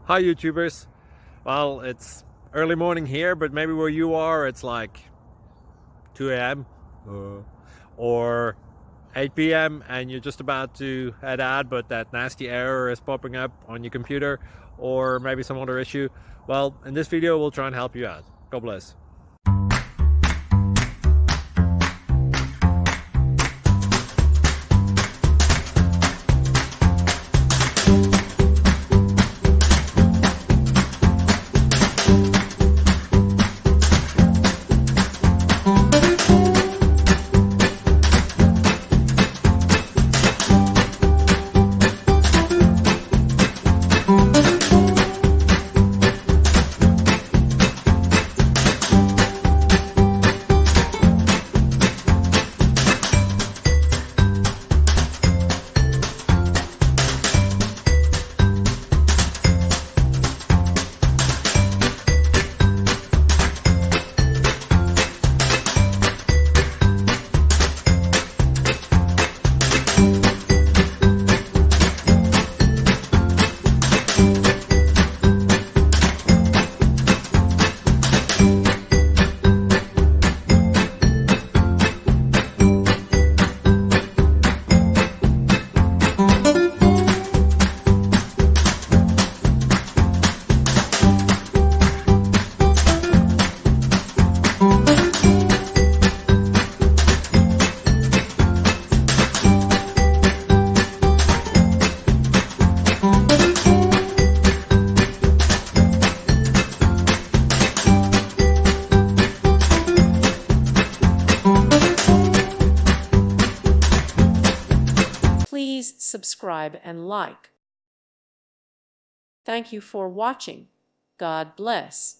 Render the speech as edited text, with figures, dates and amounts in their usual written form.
Hi YouTubers. Well, it's early morning here, but maybe where you are it's like 2 a.m. Or 8 p.m. and you're just about to head out, but that nasty error is popping up on your computer, or maybe some other issue. Well, in this video we'll try and help you out. God bless. Please subscribe and like. Thank you for watching. God bless.